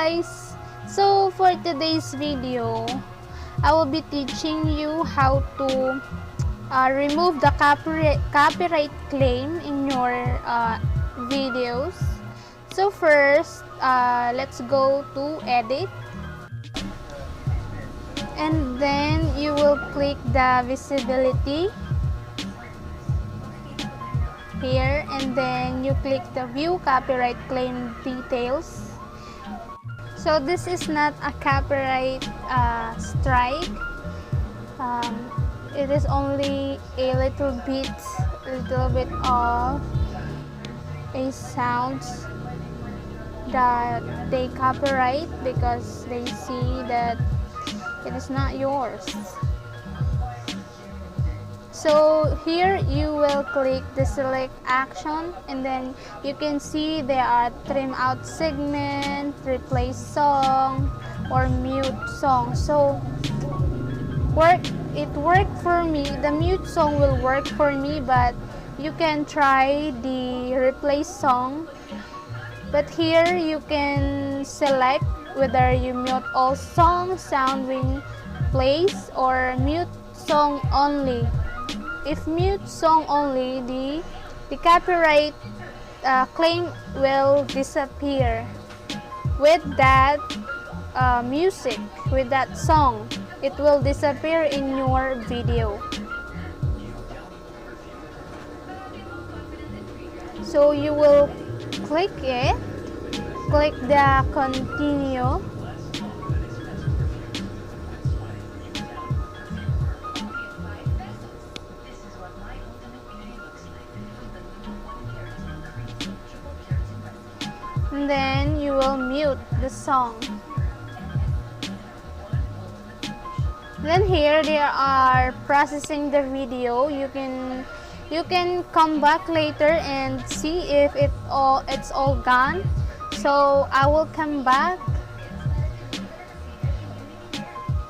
guys! So for today's video, I will be teaching you how to remove the copyright claim in your videos. So first, let's go to edit, and then you will click the visibility here, and then you click the view copyright claim details. So this is not a copyright strike. It is only a little bit of a sound that they copyright because they see that it is not yours. So here you will click the select action, and then you can see there are trim out segment, replace song, or mute song. So it worked for me. The mute song will work for me, but you can try the replace song. But here you can select whether you mute all songs sounding plays or mute song only. If mute song only, the copyright claim will disappear with that music, with that song. It will disappear in your video. So you will click it, click the continue, and then you will mute the song. Then here they are processing the video. You can come back later and see if it's all gone. So I will come back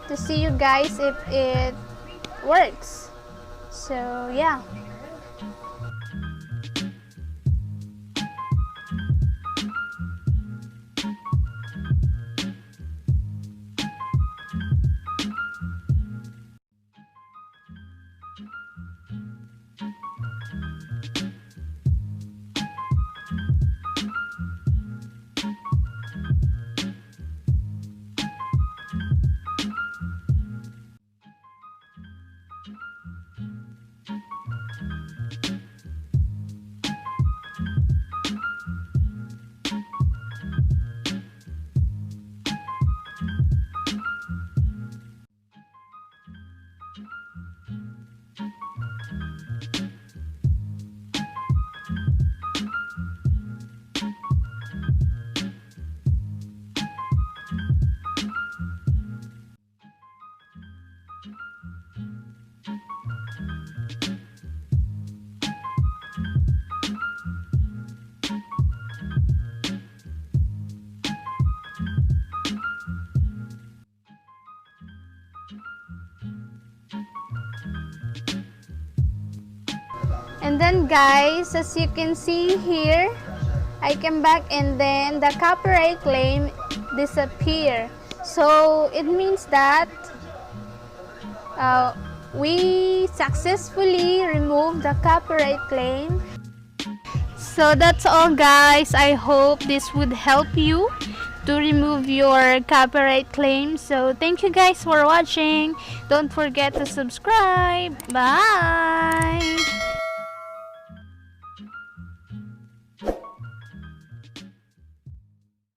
to see you guys if it works. So yeah. And then guys, as you can see here, I came back and then the copyright claim disappear. So it means that we successfully removed the copyright claim. So that's all guys. I hope this would help you to remove your copyright claim. So thank you guys for watching. Don't forget to subscribe. Bye.